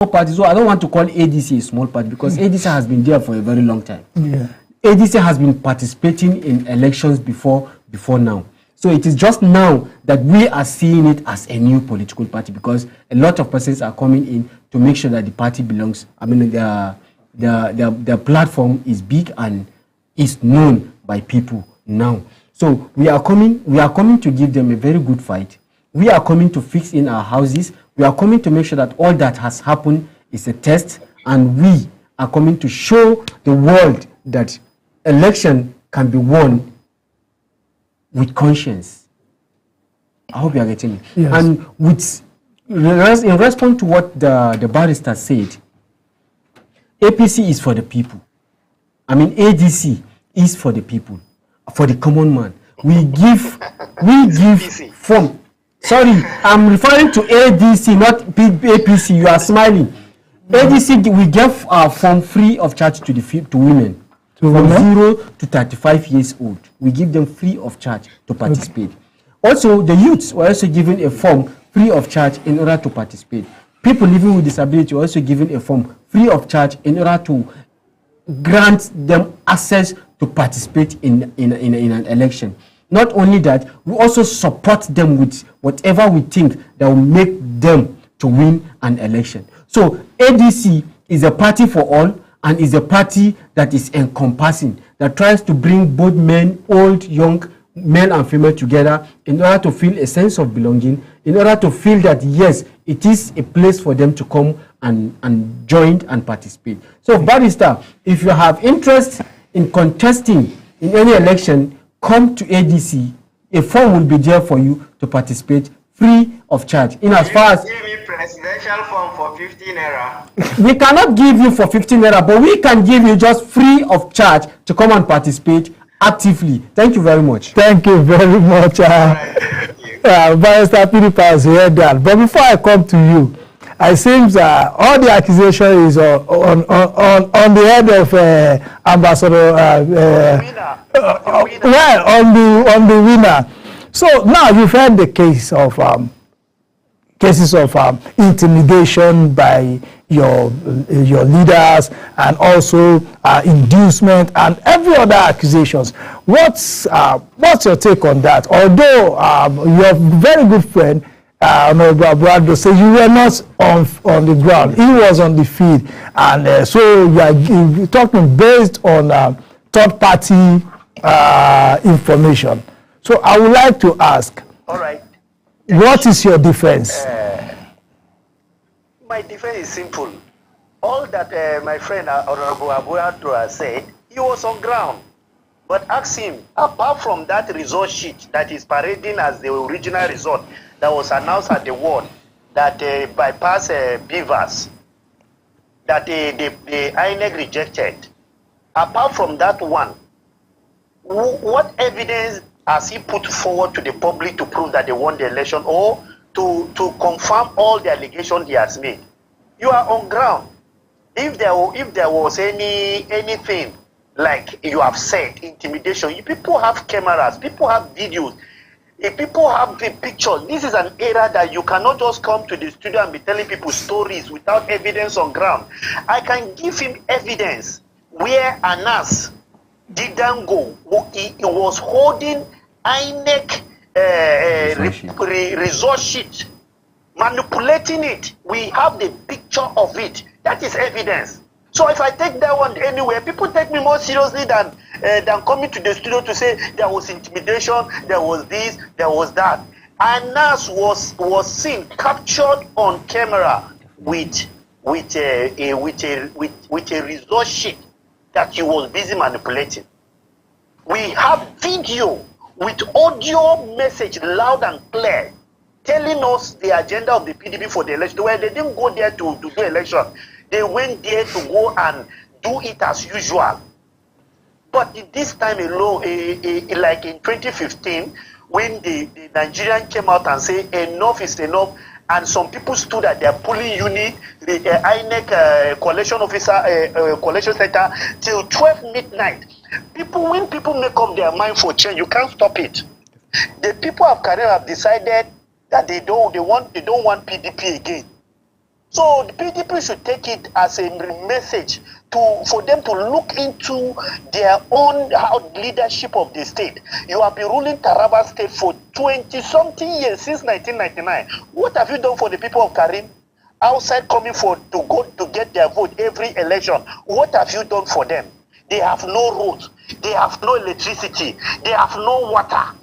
party, so I don't want to call ADC a small party because ADC has been there for a very long time. Yeah. ADC has been participating in elections before now. So it is just now that we are seeing it as a new political party because a lot of persons are coming in to make sure that the party belongs. I mean, their platform is big and is known by people now. So we are coming to give them a very good fight. We are coming to fix in our houses. We are coming to make sure that all that has happened is a test, and we are coming to show the world that election can be won with conscience. I hope you are getting me. Yes. And in response to what the barrister said, APC is for the people. I mean, ADC is for the people, for the common man. We give form. Sorry, I'm referring to ADC, not APC. You are smiling. ADC, we give our form free of charge to women. From 0 to 35 years old. We give them free of charge to participate. Okay. Also, the youths were also given a form free of charge in order to participate. People living with disability were also given a form free of charge in order to grant them access to participate in an election. Not only that, we also support them with whatever we think that will make them to win an election. So ADC is a party for all, and is a party that is encompassing, that tries to bring both men, old, young, men and female together in order to feel a sense of belonging, in order to feel that, yes, it is a place for them to come and join and participate. So, barrister, if you have interest in contesting in any election, come to ADC. A form will be there for you to participate free of charge. In as far as presidential form for 15 naira. We cannot give you for 15 naira, but we can give you just free of charge to come and participate actively. Thank you very much. Thank you very much. Barrister Philip has heard that. But before I come to you, it seems all the accusation is on the head of Ambassador. On the winner. So now you've heard the case of cases of intimidation by your leaders, and also inducement and every other accusations. What's your take on that? Although your very good friend Honorable Abuado said you were not on the ground, he was on the field, and so you are talking based on third party information. So I would like to ask, all right, what is your defense? My defense is simple. All that my friend Honorable Abuado has said, he was on ground. But ask him, apart from that result sheet that is parading as the original result that was announced at the ward, that bypassed Beavers, that the INEC rejected, apart from that one, what evidence has he put forward to the public to prove that they won the election, or to confirm all the allegations he has made? You are on ground. If there was anything like you have said, intimidation, people have cameras, people have videos, if people have the pictures. This is an era that you cannot just come to the studio and be telling people stories without evidence on ground. I can give him evidence where Anas didn't go. He was holding INEC result sheet, manipulating it. We have the picture of it. That is evidence. So if I take that one anywhere, people take me more seriously than coming to the studio to say there was intimidation, there was this, there was that. Anas was seen, captured on camera with a result sheet that he was busy manipulating. We have video with audio message loud and clear telling us the agenda of the PDP for the election, where they didn't go there to do election. They went there to go and do it as usual. But this time alone, like in 2015, when the Nigerian came out and said enough is enough, and some people stood at their polling unit, the INEC collection officer, collection center, till 12 midnight. When people make up their mind for change, you can't stop it. The people of Karen have decided that they don't want PDP again. So the PDP should take it as a message for them to look into their own leadership of the state. You have been ruling Taraba State for 20-something years, since 1999. What have you done for the people of Karim? Outside coming to get their vote every election, what have you done for them? They have no roads, they have no electricity, they have no water.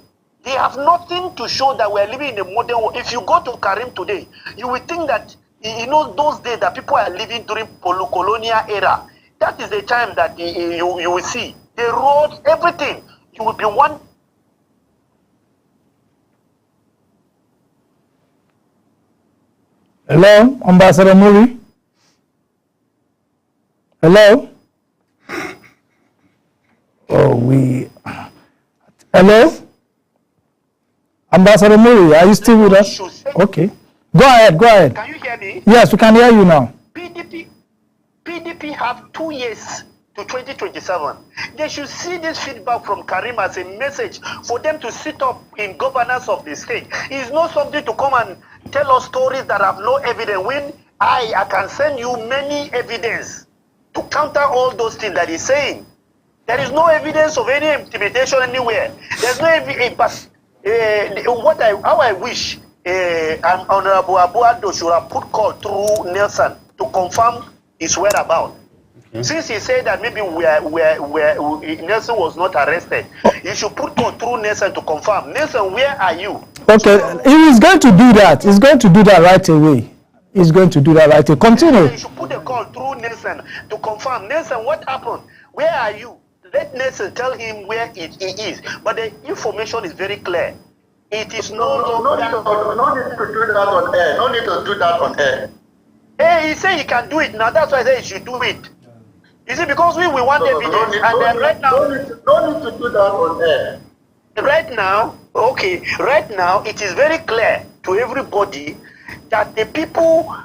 They have nothing to show that we are living in a modern world. If you go to Karim today, you will think that, you know, those days that people are living during colonial era, that is the time that you will see the roads, everything. You will be one. Hello, Ambassador Muri? Hello? Hello? Ambassador Muri, are you still with us? Okay. Go ahead. Can you hear me? Yes, we can hear you now. PDP have 2 years to 2027. They should see this feedback from Karim as a message for them to sit up in governance of the state. It's not something to come and tell us stories that have no evidence. When I can send you many evidence to counter all those things that he's saying. There is no evidence of any intimidation anywhere. There's no evidence. But how I wish Honorable Abuado should have put call through Nelson to confirm his whereabouts. Okay. Since he said that maybe Nelson was not arrested, he should put call through Nelson to confirm. Nelson, where are you? Okay, he is going to do that. He's going to do that right away. He's going to do that right away. Continue. You should put a call through Nelson to confirm. Nelson, what happened? Where are you? Let Nelson tell him where he is. But the information is very clear. It is no need to do that on air. No need to do that on air. Hey, he said he can do it now. That's why I said he should do it. You see, because we want evidence, and then right now, no need to do that on air. Right now, it is very clear to everybody that the people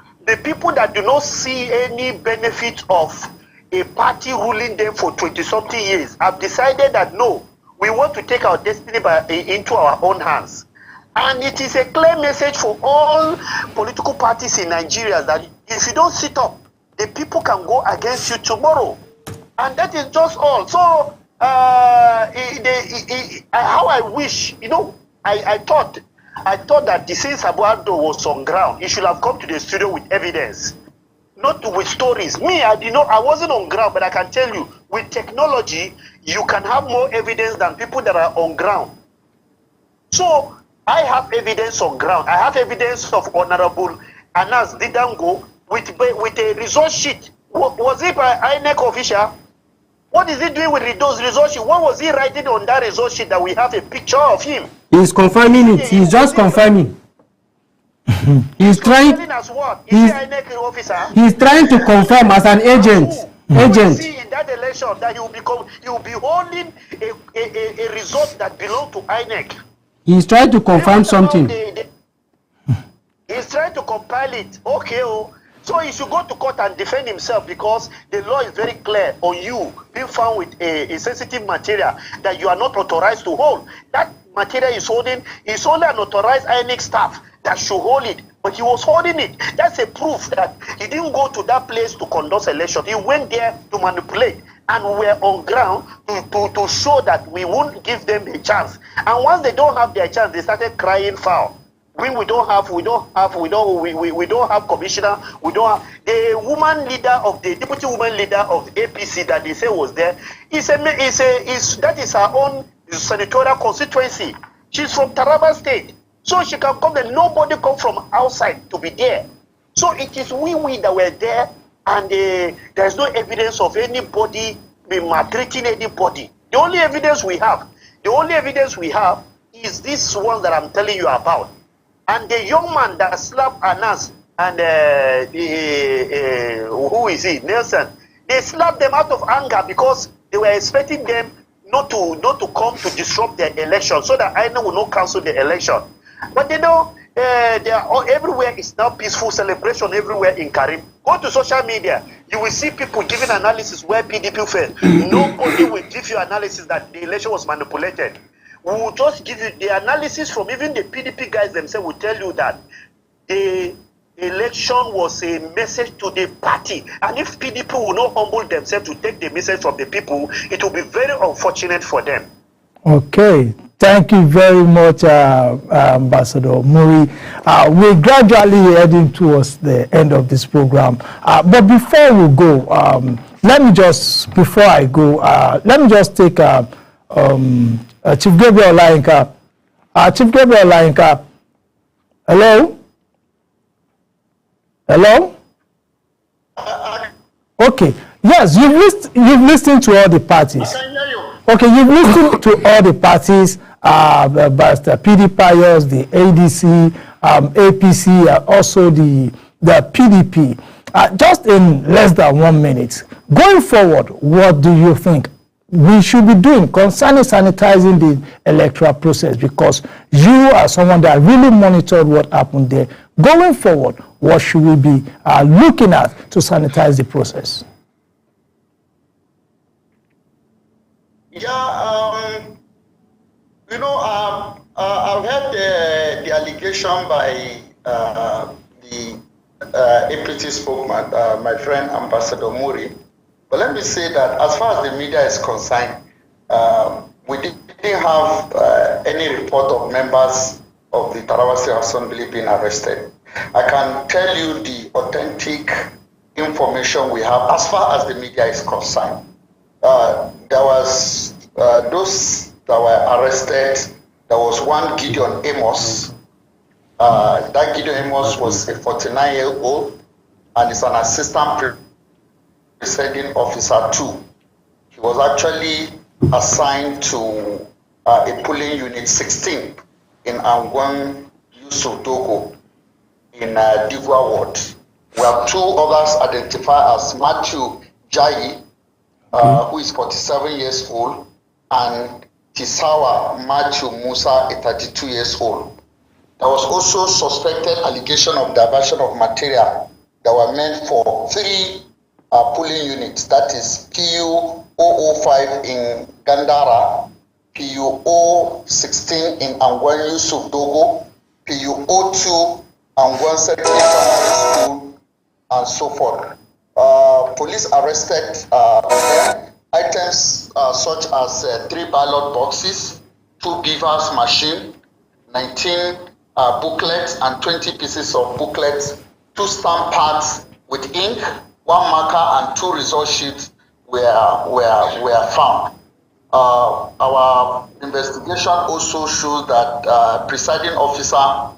that do not see any benefit of a party ruling them for 20-something years have decided that no, we want to take our destiny into our own hands. And it is a clear message for all political parties in Nigeria that if you don't sit up, the people can go against you tomorrow. And that is just all. So, how I wish, you know, I thought that since Abuado was on ground, he should have come to the studio with evidence, not with stories. Me, I wasn't on ground, but I can tell you, with technology, you can have more evidence than people that are on ground. So, I have evidence on ground. I have evidence of Honorable Anas Didango with a result sheet. Was it by INEC official? What is he doing with those result sheet? What was he writing on that result sheet that we have a picture of him? He's confirming it. He's just confirming. He's trying. As what? Is he INEC officer? He's trying to confirm as an agent. Agent. See in that election that he will be holding a result that belongs to INEC. He's trying to confirm something. He's trying to compile it. Okay, so he should go to court and defend himself because the law is very clear on you being found with a sensitive material that you are not authorized to hold. That material is holding is only an authorized INEC staff that should hold it, but he was holding it. That's a proof that he didn't go to that place to conduct election. He went there to manipulate. And we were on ground to show that we won't give them a chance. And once they don't have their chance, they started crying foul. We don't have commissioner, we don't have the woman leader of the deputy woman leader of APC that they say was there. That is her own senatorial constituency. She's from Taraba State, so she can come there. Nobody come from outside to be there. So it is we that were there. And there's no evidence of anybody maltreating anybody. The only evidence we have is this one that I'm telling you about. And the young man that slapped Anas and who is he? Nelson. They slapped them out of anger because they were expecting them not to come to disrupt their election so that INEC will not cancel the election. But they know they are everywhere is now peaceful celebration everywhere in Karim. Go to social media, you will see people giving analysis where PDP failed. Nobody will give you analysis that the election was manipulated. We will just give you the analysis from even the PDP guys themselves will tell you that the election was a message to the party. And if PDP will not humble themselves to take the message from the people, it will be very unfortunate for them. Okay. Thank you very much, Ambassador Muri. We're gradually heading towards the end of this program. But before we go, let me just take Chief Gabriel Olayinka. Chief Gabriel Olayinka. Hello? Hello? Okay. Yes, you've listened to all the parties. I can hear you. Okay, you've listened to all the parties, but the PDPios, the ADC, APC, also the PDP. Just in less than 1 minute, going forward, what do you think we should be doing concerning sanitizing the electoral process? Because you are someone that really monitored what happened there. Going forward, what should we be looking at to sanitize the process? Yeah, I've heard the allegation by the APC spokesman, my friend Ambassador Muri. But let me say that as far as the media is concerned, we didn't have any report of members of the Taraba State Assembly being arrested. I can tell you the authentic information we have as far as the media is concerned. There was those that were arrested. There was one Gideon Amos. That Gideon Amos was a 49-year-old and is an assistant presiding officer too. He was actually assigned to a polling unit 16 in Angwan Yusuf Dogo in Digwa Ward. We have two others identified as Matthew Jayi, who is 47 years old, and Tisawa Matthew Musa, 32 years old. There was also suspected allegation of diversion of material that were meant for 3 polling units, that is PU 005 in Gandara, PU 016 in Angwan Yusuf Dogo, PU 02 Angwan Central School, and so forth. Police arrested items such as 3 ballot boxes, 2 beavers machine, 19 booklets and 20 pieces of booklets, 2 stamp pads with ink, 1 marker and 2 result sheets were found. Our investigation also shows that presiding officer, a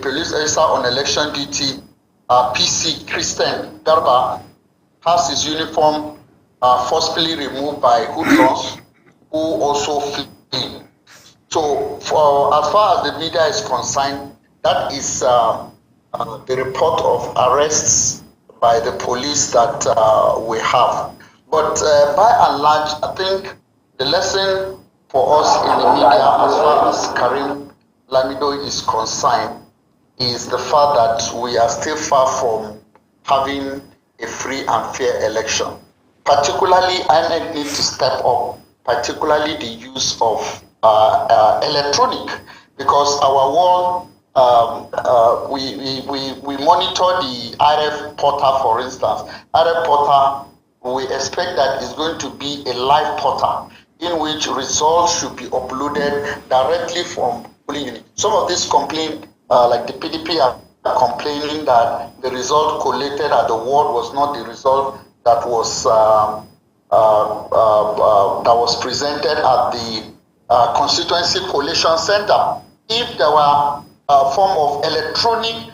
police officer on election duty, PC Christian Garba, has his uniform forcibly removed by hoodlums who also flee. So, as far as the media is concerned, that is the report of arrests by the police that we have. But by and large, I think the lesson for us in the media, as far as Karim Lamido is concerned, is the fact that we are still far from having a free and fair election. Particularly, INEC needs to step up, particularly the use of electronic, because our world, we monitor the RF portal, for instance. RF portal, we expect that is going to be a live portal in which results should be uploaded directly from polling unit. Some of these complaints, like the PDP are complaining that the result collated at the ward was not the result that was presented at the constituency collation center. If there were a form of electronic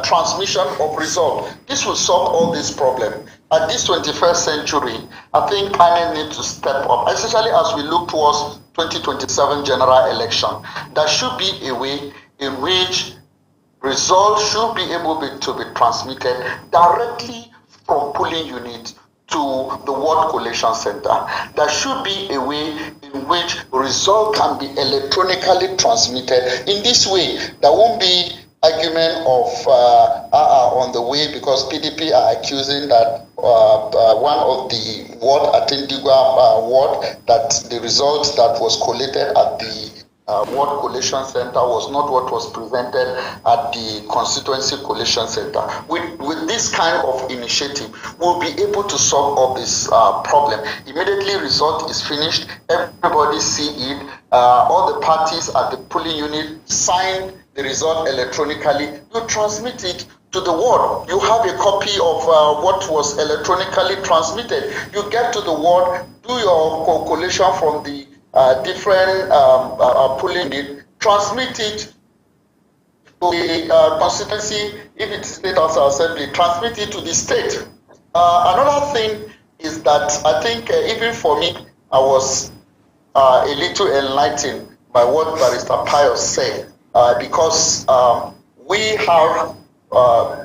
transmission of result, this will solve all these problems. At this 21st century, I think INEC needs to step up, especially as we look towards 2027 general election. There should be a way in which results should be able to be transmitted directly from polling unit to the ward collation center. There should be a way in which result can be electronically transmitted. In this way, there won't be argument of on the way, because PDP are accusing that one of the ward, Atindigua ward, that the results that was collated at the Ward Collation Center was not what was presented at the Constituency Collation Center. With this kind of initiative, we'll be able to solve all this problem. Immediately result is finished, everybody see it, all the parties at the polling unit sign the result electronically, you transmit it to the ward. You have a copy of what was electronically transmitted. You get to the ward, do your collation from the different polling unit, transmit it to the constituency, if it's state house or assembly, transmit it to the state. Another thing is that I think even for me, I was a little enlightened by what Barrister Pius said, because we have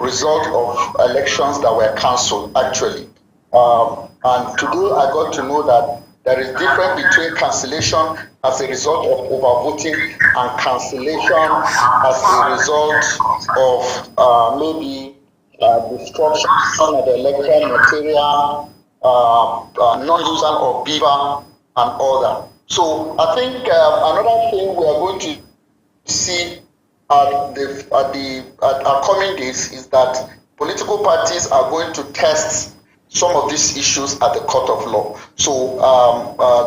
result of elections that were cancelled actually. And today I got to know that there is difference between cancellation as a result of overvoting and cancellation as a result of maybe destruction of the electoral material, non-usal of beaver and all that. So I think another thing we are going to see at our coming days is that political parties are going to test some of these issues at the court of law. So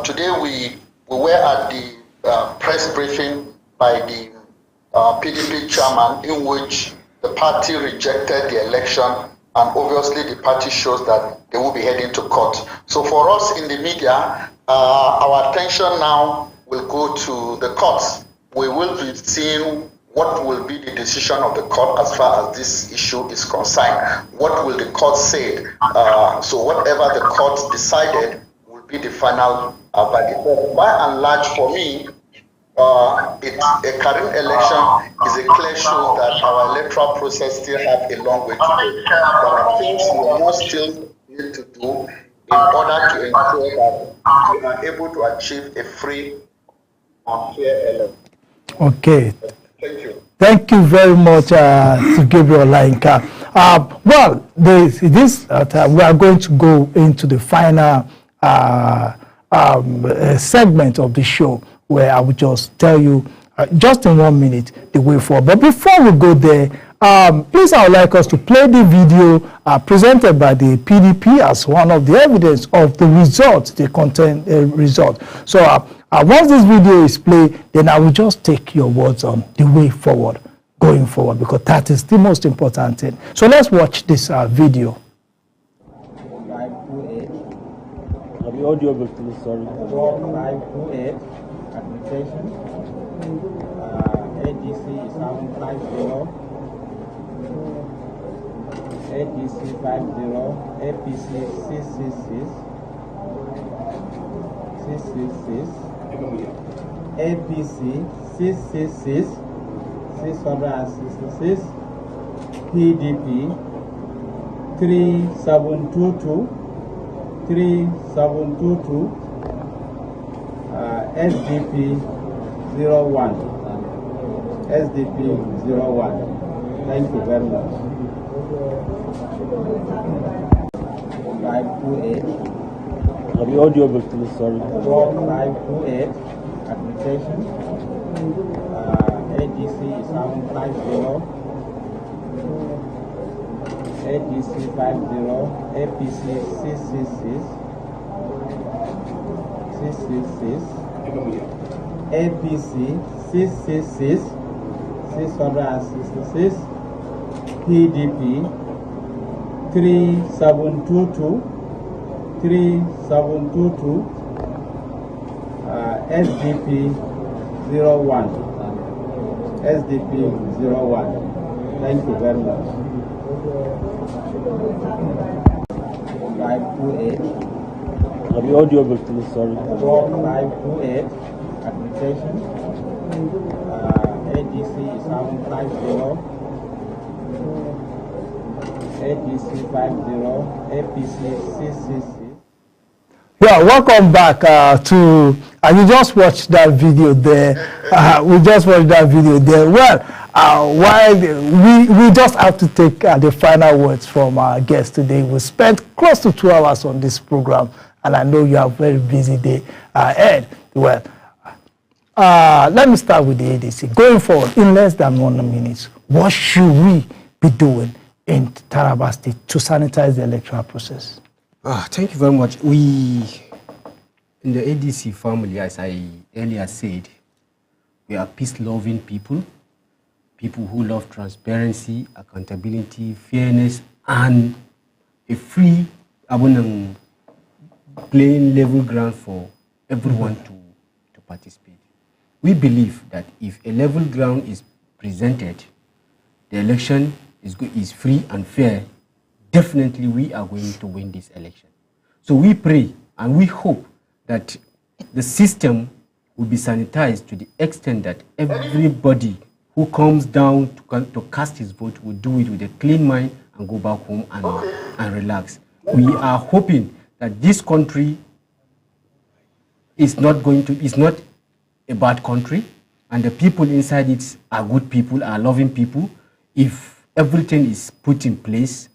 today we were at the press briefing by the PDP chairman, in which the party rejected the election, and obviously the party shows that they will be heading to court. So for us in the media, our attention now will go to the courts. We will be seeing what will be the decision of the court as far as this issue is concerned. What will the court say? So whatever the court decided will be the final verdict. By and large, for me, a current election is a clear show that our electoral process still have a long way to go. There are things we must still need to do in order to ensure that we are able to achieve a free and fair election. Okay. Thank you. Thank you very much to Gabriel Olayinka. Well, we are going to go into the final segment of the show, where I will just tell you just in 1 minute the way forward. But before we go there, please, I would like us to play the video presented by the PDP as one of the evidence of the results, the content result. So once this video is played, then I will just take your words on the way forward, going forward, because that is the most important thing. So let's watch this video. The audio will please, sorry. 528 application. ADC is 750. ADC 50. APC 666. 666. APC 666. 666. PDP 3722. 3722, SDP 01, SDP 01. Thank you very much. 528. The audio will please, sorry. 528 application. ADC is 750. ADC 50, APC 666, 666, APC 666, 666, PDP 3722, 3722, SDP 01, SDP 01. Thank you very much. 528. The audio will please, sorry. 528 application. ADC is 750. ADC 50. APC 666. Yeah, welcome back to, you just watched that video there. We just watched that video there. Well, while we just have to take the final words from our guest today. We spent close to 2 hours on this program, and I know you have a very busy day ahead. Well, let me start with the ADC. Going forward, in less than 1 minute, what should we be doing in Taraba State to sanitize the electoral process? Thank you very much. We, in the ADC family, as I earlier said, we are peace-loving people, people who love transparency, accountability, fairness, and a free, playing level ground for everyone to participate. We believe that if a level ground is presented, the election is free and fair, definitely we are going to win this election. So we pray and we hope that the system will be sanitized to the extent that everybody who comes down to cast his vote will do it with a clean mind and go back home and relax. We are hoping that this country is not a bad country, and the people inside it are good people, are loving people. If everything is put in place,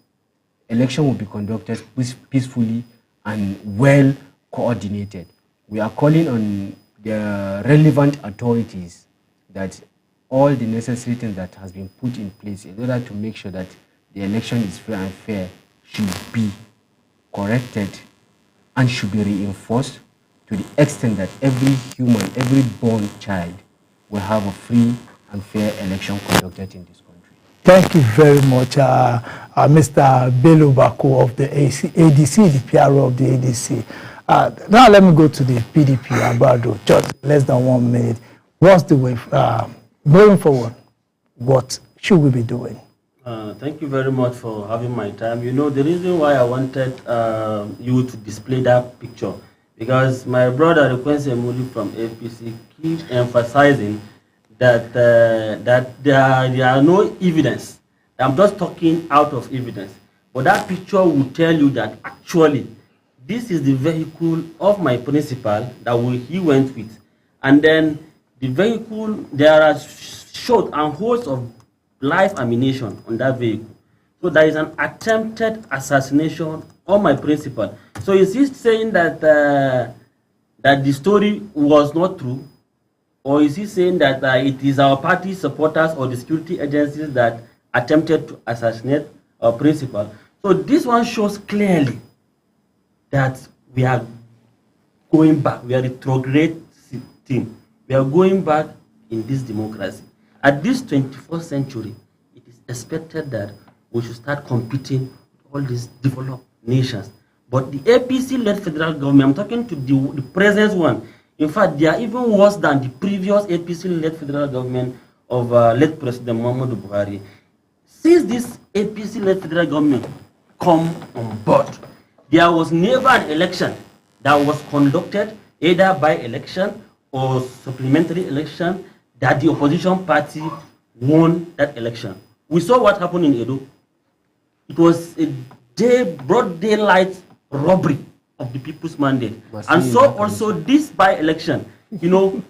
election will be conducted peacefully and well coordinated. We are calling on the relevant authorities that all the necessary things that has been put in place in order to make sure that the election is free and fair should be corrected and should be reinforced to the extent that every human, every born child will have a free and fair election conducted in this country. Thank you very much, Mr. Bello Bako of the ADC, the PRO of the ADC. Now let me go to the PDP, Abado, just less than 1 minute. What's the way, going forward, what should we be doing? Thank you very much for having my time. You know, the reason why I wanted you to display that picture, because my brother, Ekwensu Emuli from APC, keeps emphasizing that there are no evidence. I'm just talking out of evidence. But that picture will tell you that actually, this is the vehicle of my principal that he went with. And then the vehicle, there are shot and holes of live ammunition on that vehicle. So there is an attempted assassination on my principal. So is he saying that that the story was not true? Or is he saying that it is our party supporters or the security agencies that attempted to assassinate our principal? So this one shows clearly that we are going back. We are a retrograde team. We are going back in this democracy. At this 21st century, it is expected that we should start competing with all these developed nations. But the APC-led federal government, I'm talking to the present one. In fact, they are even worse than the previous APC-led federal government of late President Muhammadu Buhari. Since this APC-led federal government come on board, there was never an election that was conducted, either by election or supplementary election, that the opposition party won that election. We saw what happened in Edo. It was a broad daylight robbery of the people's mandate. And so also this by-election, you know,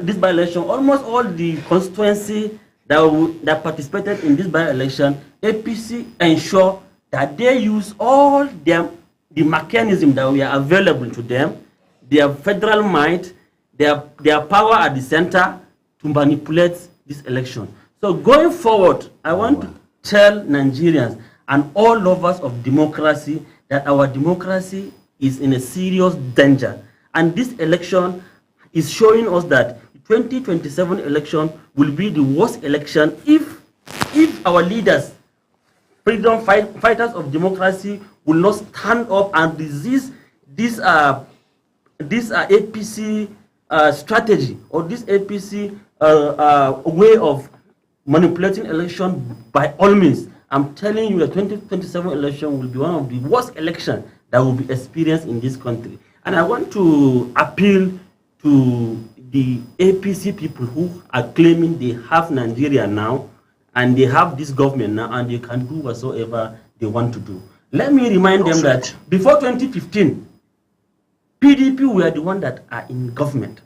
this by-election, almost all the constituency that participated in this by-election, APC ensure that they use all the mechanisms that were available to them, their federal might, their power at the center to manipulate this election. So going forward, I want to tell Nigerians and all lovers of democracy that our democracy is in a serious danger. And this election is showing us that the 2027 election will be the worst election if our leaders, freedom fighters of democracy, will not stand up and resist this APC strategy or this APC way of manipulating election by all means. I'm telling you, the 2027 election will be one of the worst elections that will be experienced in this country. And I want to appeal to the APC people who are claiming they have Nigeria now and they have this government now and they can do whatsoever they want to do. Let me remind them that before 2015, PDP were the ones that are in government.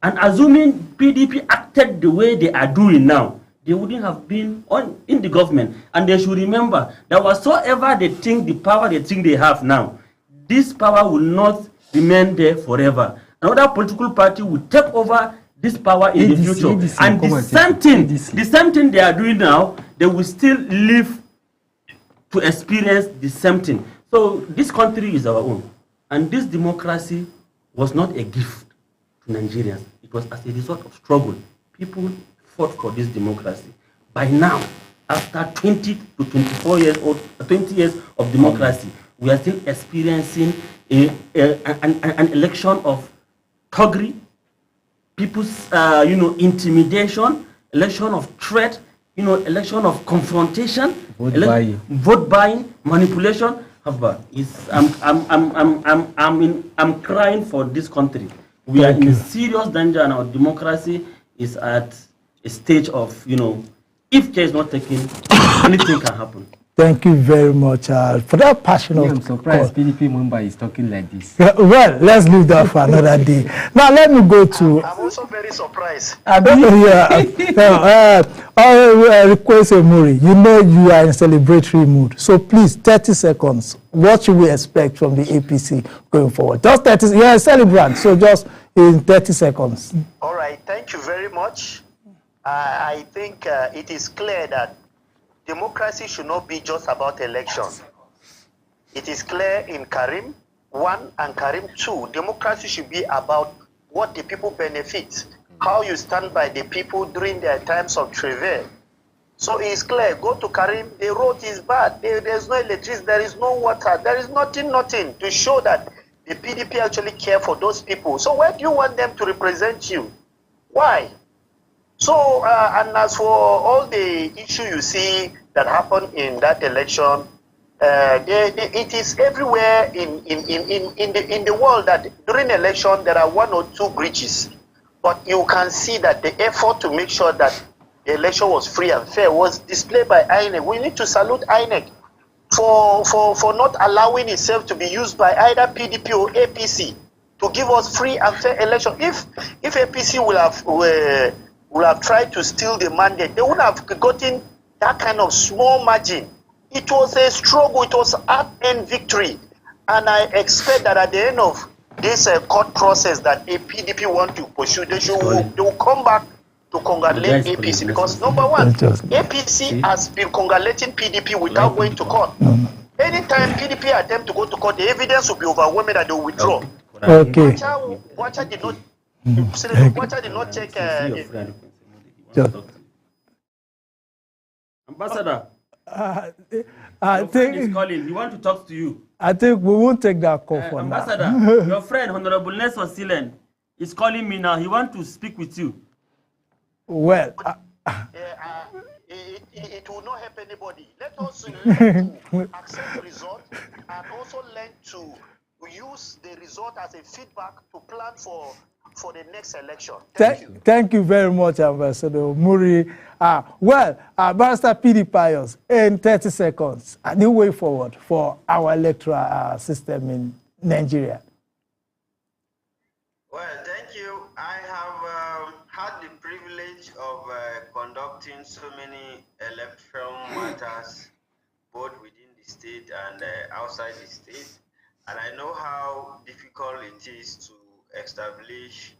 And assuming PDP acted the way they are doing now, they wouldn't have been in the government. And they should remember that whatsoever they think, the power they think they have now, this power will not remain there forever. Another political party will take over this power in the ADC, future. ADC, And come the on, same ADC. thing, the same thing they are doing now, they will still live to experience the same thing. So this country is our own. And this democracy was not a gift to Nigerians. It was as a result of struggle. People fought for this democracy. By now, after 20 to 24 years or 20 years of democracy, we are still experiencing an election of thuggery, people's intimidation, election of threat, election of confrontation, vote buying, manipulation. I'm crying for this country. We are in a serious danger, and our democracy is at a stage of, if care is not taken, anything can happen. Thank you very much for that passionate. I'm surprised PDP member is talking like this. Well, let's leave that for another day. Now let me go to. I'm also very surprised. I request Muri. You know you are in celebratory mood, so please 30 seconds. What should we expect from the APC going forward? Just 30. You are a celebrant, so just in 30 seconds. All right. Thank you very much. I think it is clear that democracy should not be just about election. It is clear in Karim 1 and Karim 2, democracy should be about what the people benefit, how you stand by the people during their times of travail. So it is clear, go to Karim, the road is bad, there's no electricity, there is no water, there is nothing to show that the PDP actually care for those people. So where do you want them to represent you? Why? So, and as for all the issue you see that happened in that election, it is everywhere in the world that during election there are 1 or 2 breaches. But you can see that the effort to make sure that the election was free and fair was displayed by INEC. We need to salute INEC for not allowing itself to be used by either PDP or APC to give us free and fair election. If APC will have tried to steal the mandate, they would have gotten that kind of small margin. It was a struggle, it was up-end victory. And I expect that at the end of this court process that a PDP want to pursue, they will come back to congratulate APC. Because number one, APC has been congratulating PDP without going to court. Anytime PDP attempt to go to court, the evidence will be overwhelming and they will withdraw. Okay. Wacha did not take Ambassador, I think he's calling. He wants to talk to you. I think we won't take that call for now. Ambassador, your friend Honorable Nelson Silen is calling me now. He wants to speak with you. Well, it will not help anybody. Let us learn to accept the result and also learn to use the result as a feedback to plan for the next election. Thank you very much, Ambassador Muri. Barrister PD Pius, in 30 seconds, a new way forward for our electoral system in Nigeria. Well, thank you. I have had the privilege of conducting so many electoral matters, both within the state and outside the state. And I know how difficult it is to establish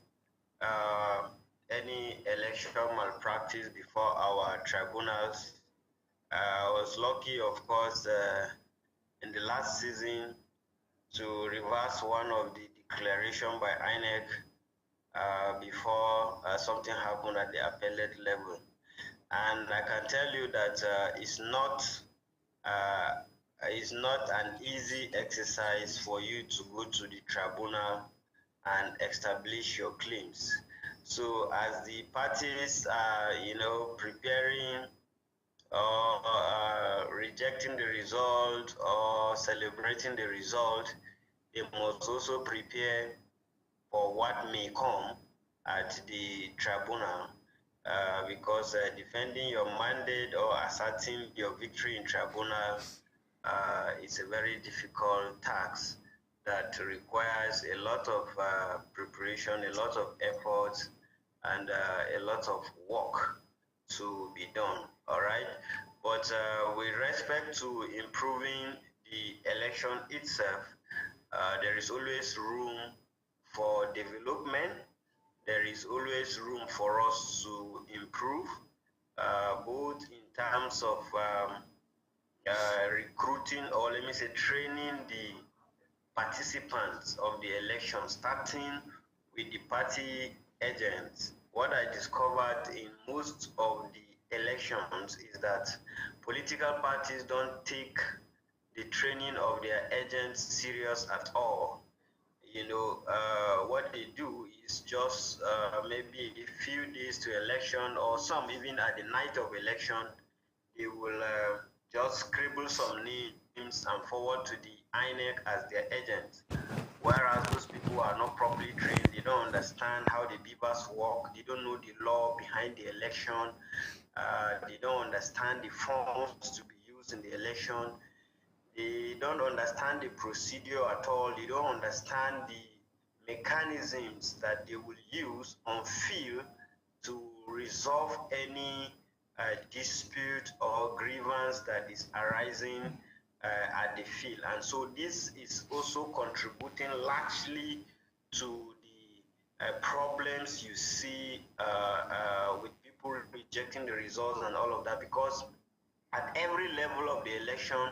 any electoral malpractice before our tribunals. I was lucky, of course, in the last season to reverse one of the declaration by INEC before something happened at the appellate level. And I can tell you that it's not an easy exercise for you to go to the tribunal and establish your claims. So as the parties are, preparing or rejecting the result or celebrating the result, they must also prepare for what may come at the tribunal, because defending your mandate or asserting your victory in tribunal is a very difficult task that requires a lot of preparation, a lot of effort, and a lot of work to be done, all right? But with respect to improving the election itself, there is always room for development, there is always room for us to improve, both in terms of recruiting, or let me say training the participants of the election, starting with the party agents. What I discovered in most of the elections is that political parties don't take the training of their agents serious at all. You know, what they do is just maybe a few days to election, or some even at the night of election, they will just scribble some names and forward to the INEC as their agents. Whereas those people are not properly trained, they don't understand how the BBAS work, they don't know the law behind the election, they don't understand the forms to be used in the election, they don't understand the procedure at all, they don't understand the mechanisms that they will use on field to resolve any dispute or grievance that is arising at the field. And so this is also contributing largely to the problems you see with people rejecting the results and all of that, because at every level of the election,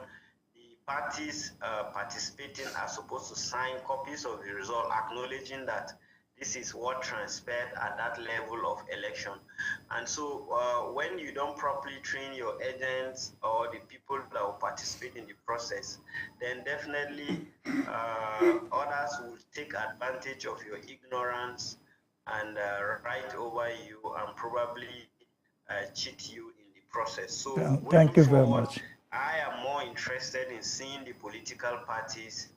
the parties participating are supposed to sign copies of the result acknowledging that this is what transpired at that level of election. And so when you don't properly train your agents or the people that will participate in the process, then definitely others will take advantage of your ignorance and write over you and probably cheat you in the process. So thank you very much. I am more interested in seeing the political parties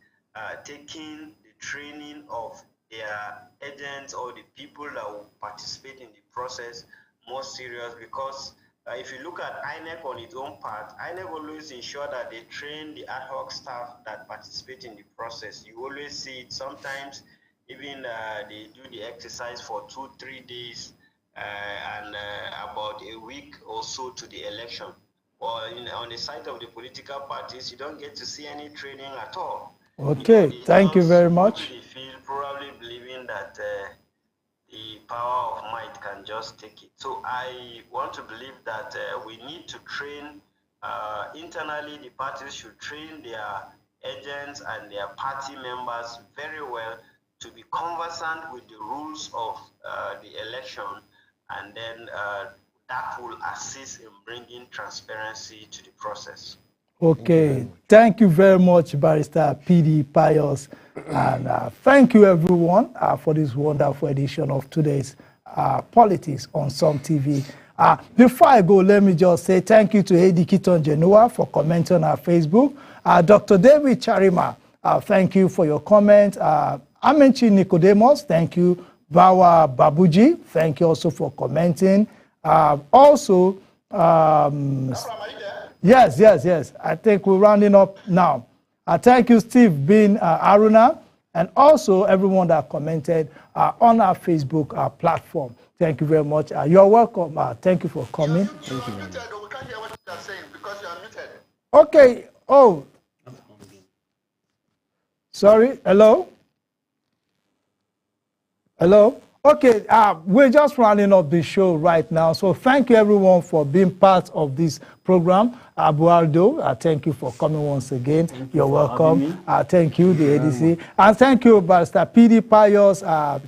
taking the training of their agents or the people that will participate in the process more serious, because if you look at INEC on its own part, INEC always ensure that they train the ad hoc staff that participate in the process. You always see it. Sometimes even they do the exercise for 2-3 days and about a week or so to the election. Or on the side of the political parties, you don't get to see any training at all. Okay, thank you very much. They feel probably believing that the power of might can just take it. So I want to believe that we need to train internally. The parties should train their agents and their party members very well to be conversant with the rules of the election, and then that will assist in bringing transparency to the process. Okay, thank you very much, Barrister P.D. Pius, and thank you everyone for this wonderful edition of today's Politics on Some TV. Before I go, let me just say thank you to Eddie Keaton Genoa for commenting on our Facebook. Dr. David Charima, thank you for your comment. Amenchi Nicodemus, thank you. Bawa Babuji, thank you also for commenting. Also, Yes. I think we're rounding up now. Thank you, Steve Bin Aruna, and also everyone that commented on our Facebook platform. Thank you very much. You're welcome. Thank you for coming. Thank you. We can't hear what you're saying because you're muted. Okay. Oh. Sorry. Hello? Hello? Okay, we're just rounding up the show right now. So thank you everyone for being part of this program. Abualdo, thank you for coming once again. You're welcome. Thank you, the ADC. And thank you, Barrister P.D. Pius,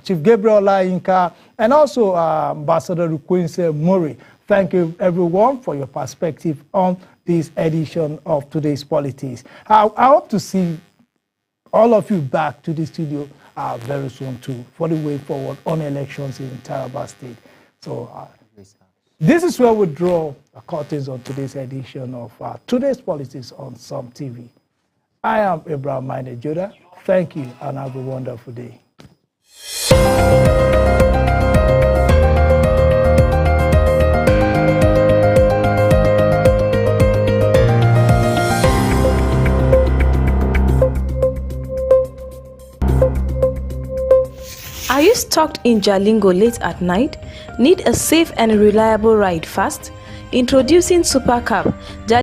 Chief Gabriel Olayinka, and also Ambassador Rukwinse Murray. Thank you everyone for your perspective on this edition of Today's Politics. I hope to see all of you back to the studio very soon too, for the way forward on elections in Taraba State. So this is where we draw the curtains on today's edition of Today's Politics on Some TV. I am Abraham Mine Joda. Thank you and have a wonderful day. Are you stuck in Jalingo late at night? Need a safe and reliable ride fast? Introducing Supercab.